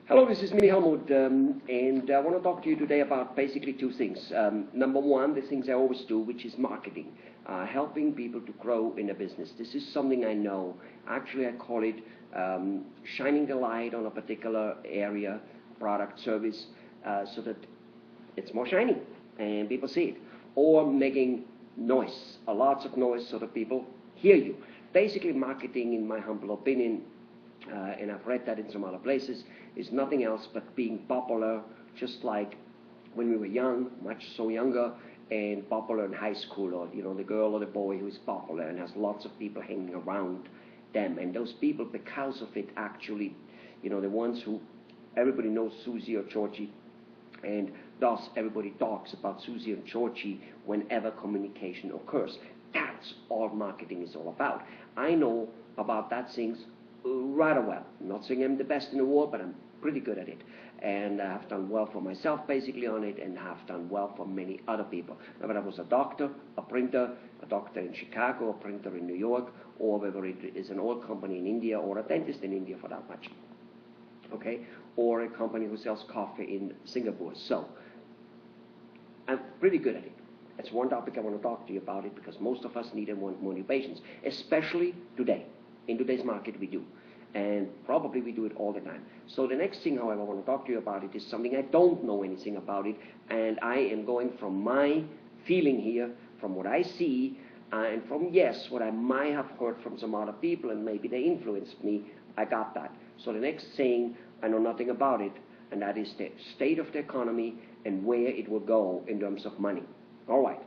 Hello, this is me, Helmut, and I want to talk to you today about basically two things. Number one, the things I always do, which is marketing, helping people to grow in a business. This is something I know. Actually, I call it shining the light on a particular area, product, service, so that it's more shiny and people see it. Or making noise, lots of noise so that people hear you. Basically, marketing, in my humble opinion, and I've read that in some other places, is nothing else but being popular, just like when we were young, much so younger, and popular in high school, or the girl or the boy who is popular and has lots of people hanging around them. And those people, because of it, actually, the ones who everybody knows Susie or Georgie, and thus everybody talks about Susie and Georgie whenever communication occurs. That's all marketing is all about. I know about that things rather well. I'm not saying I'm the best in the world, but I'm pretty good at it. And I have done well for myself basically on it, and have done well for many other people. Whether I was a doctor, a printer, a doctor in Chicago, a printer in New York, or whether it is an oil company in India, or a dentist in India for that much. Okay? Or a company who sells coffee in Singapore. So, I'm pretty good at it. That's one topic I want to talk to you about it, because most of us need and want motivations, especially today. In today's market we do, and probably we do it all the time. So the next thing, however, I want to talk to you about it is something I don't know anything about it, and I am going from my feeling here, from what I see, and from, yes, what I might have heard from some other people, and maybe they influenced me. I got that. So the next thing, I know nothing about it, and that is the state of the economy and where it will go in terms of money. All right.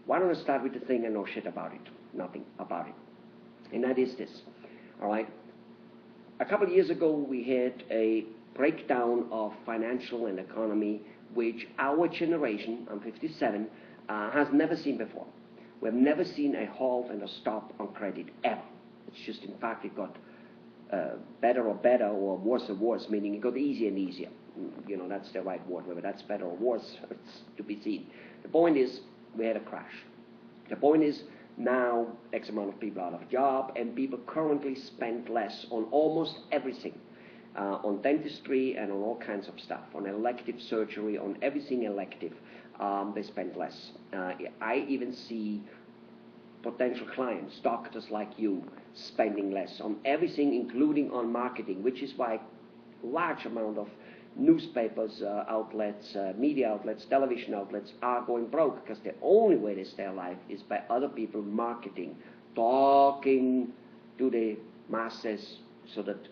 Why don't I start with the thing I know shit about it, nothing about it, and that is this. All right. A couple of years ago, we had a breakdown of financial and economy, which our generation, I'm 57, has never seen before. We've never seen a halt and a stop on credit, ever. It's just, in fact, it got better or better, or worse or worse, meaning it got easier and easier. That's the right word. Whether that's better or worse, it's to be seen. The point is, we had a crash. The point is, now X amount of people out of job, and people currently spend less on almost everything, on dentistry and on all kinds of stuff, on elective surgery, on everything elective. They spend less. I even see potential clients, doctors like you, spending less on everything, including on marketing, which is why large amount of newspapers, outlets, media outlets, television outlets are going broke, because the only way they stay alive is by other people marketing, talking to the masses so that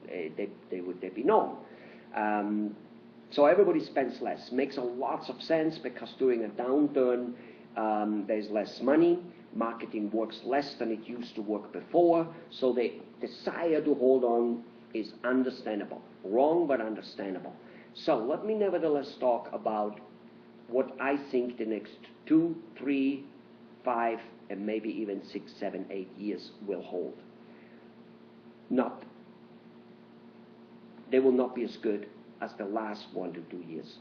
they would be known. So everybody spends less. Makes a lots of sense, because during a downturn there's less money. Marketing works less than it used to work before. So the desire to hold on is understandable. Wrong, but understandable. So let me nevertheless talk about what I think the next 2, 3, 5, and maybe even 6, 7, 8 years will hold. They will not be as good as the last 1 to 2 years.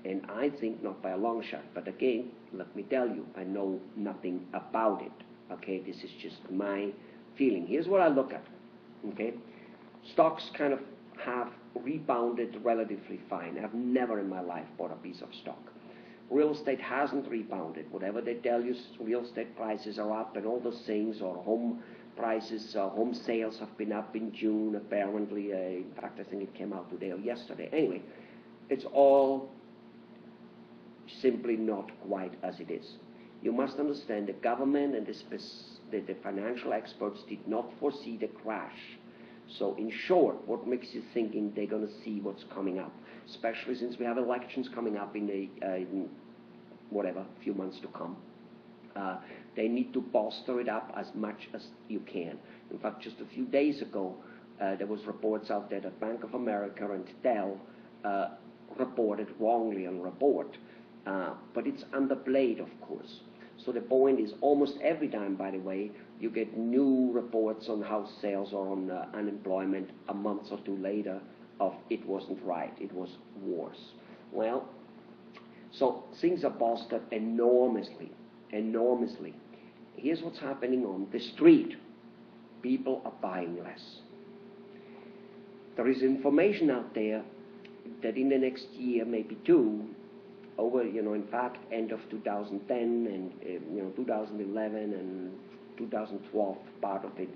And I think not by a long shot. But again, let me tell you, I know nothing about it. Okay, this is just my feeling. Here's what I look at. Okay, stocks kind of have rebounded relatively fine. I've never in my life bought a piece of stock. Real estate hasn't rebounded. Whatever they tell you, real estate prices are up and all those things, or home prices, home sales have been up in June, apparently. In fact, I think it came out today or yesterday. Anyway, it's all simply not quite as it is. You must understand the government and the financial experts did not foresee the crash. So in short, what makes you thinking they're going to see what's coming up, especially since we have elections coming up in a few months to come. They need to bolster it up as much as you can. In fact, just a few days ago, there was reports out there that Bank of America and Dell reported wrongly on report, but it's underplayed, of course. So the point is, almost every time, by the way, you get new reports on house sales or on unemployment a month or two later of it wasn't right, it was worse. Well, so things are bolstered enormously. Here's what's happening on the street. People are buying less. There is information out there that in the next year, maybe two, over, in fact, end of 2010 and, 2011 and 2012, part of it,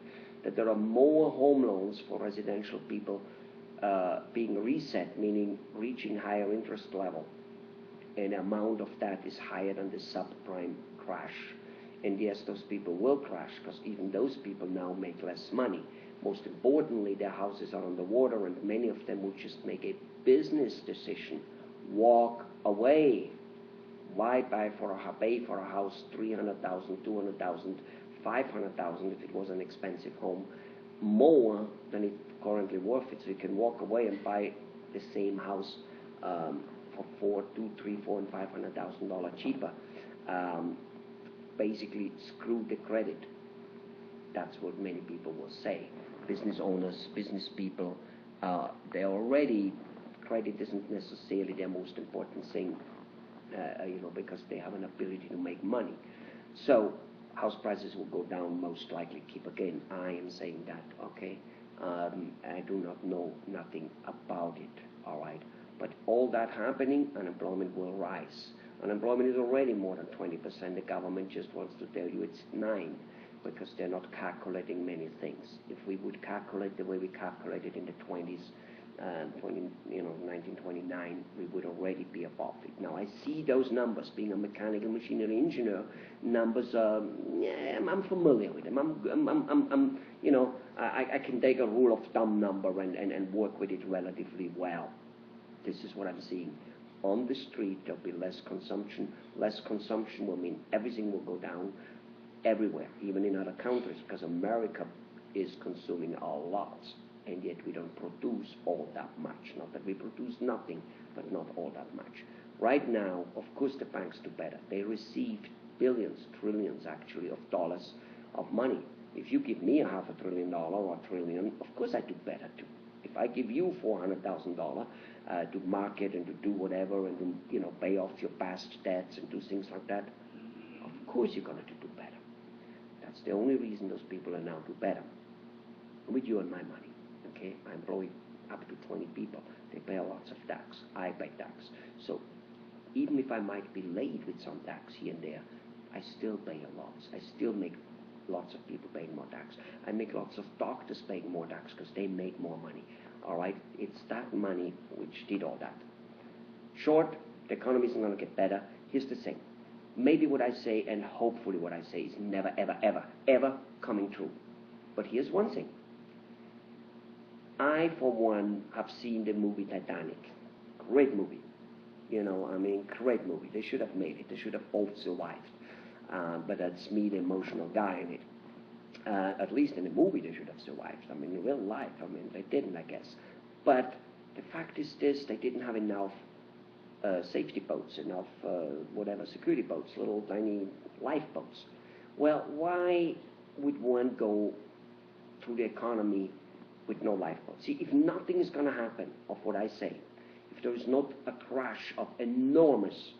that there are more home loans for residential people being reset, meaning reaching higher interest level. And the amount of that is higher than the subprime crash. And yes, those people will crash because even those people now make less money. Most importantly, their houses are underwater, and many of them will just make a business decision, walk away. Why pay for a house $300,000, $200,000, $500,000 if it was an expensive home, more than it currently worth it? So you can walk away and buy the same house for $200,000, $300,000, $400,000, and $500,000 cheaper. Basically, screw the credit. That's what many people will say. Business owners, business people, they already, credit isn't necessarily their most important thing, because they have an ability to make money. So house prices will go down, most likely. Keep again, I am saying that, okay? I do not know nothing about it, all right? But all that happening, unemployment will rise. Unemployment is already more than 20%. The government just wants to tell you it's 9%, because they're not calculating many things. If we would calculate the way we calculated in the 20s, 1929, we would already be above it. Now, I see those numbers. Being a mechanical machinery engineer, numbers are, I'm familiar with them. I can take a rule of thumb number and work with it relatively well. This is what I'm seeing. On the street, there'll be less consumption. Less consumption will mean everything will go down everywhere, even in other countries, because America is consuming a lot, and yet we don't produce all that much. Not that we produce nothing, but not all that much. Right now, of course, the banks do better. They receive billions, trillions actually, of dollars of money. If you give me $500 billion or $1 trillion, of course I do better too. If I give you $400,000 to market and to do whatever and to pay off your past debts and do things like that, of course you're going to do better. That's the only reason those people are now do better with you and my money. Okay, I employ up to 20 people. They pay lots of tax. I pay tax. So even if I might be late with some tax here and there, I still pay a lot. I still make lots of people paying more tax. I make lots of doctors paying more tax because they make more money. All right, it's that money which did all that. Short, the economy isn't going to get better. Here's the thing. Maybe what I say, and hopefully what I say, is never, ever, ever, ever coming true. But here's one thing. I, for one, have seen the movie Titanic. Great movie. Great movie. They should have made it. They should have all survived. But that's me, the emotional guy in it. At least in the movie they should have survived. In real life, they didn't, I guess. But the fact is this, they didn't have enough safety boats, enough security boats, little tiny lifeboats. Well, why would one go through the economy with no lifeboats? See, if nothing is going to happen of what I say, if there is not a crash of enormous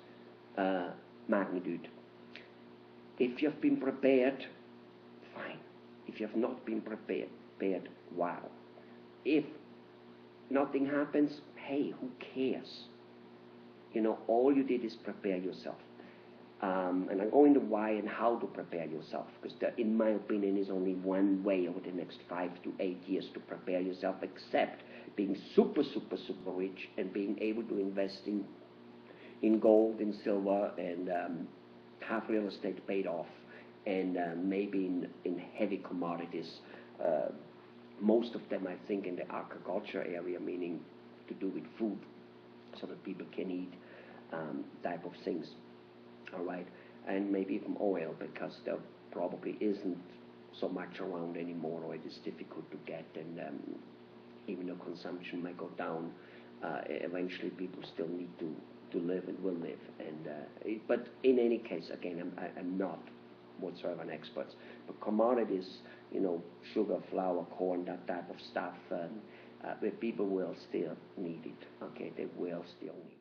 magnitude, if you have been prepared, fine. If you have not been prepared, wow. If nothing happens, hey, who cares? All you did is prepare yourself. And I'm going to why and how to prepare yourself, because there, in my opinion, is only one way over the next 5 to 8 years to prepare yourself, except being super, super, super rich and being able to invest in gold, in silver, and have real estate paid off, and maybe in heavy commodities. Most of them, I think, in the agriculture area, meaning to do with food, so that people can eat type of things. All right, and maybe even oil, because there probably isn't so much around anymore, or it is difficult to get, and even though consumption might go down, eventually people still need to live and will live. And but in any case, again, I'm not whatsoever an expert, but commodities, sugar, flour, corn, that type of stuff, where people will still need it. Okay, they will still need it.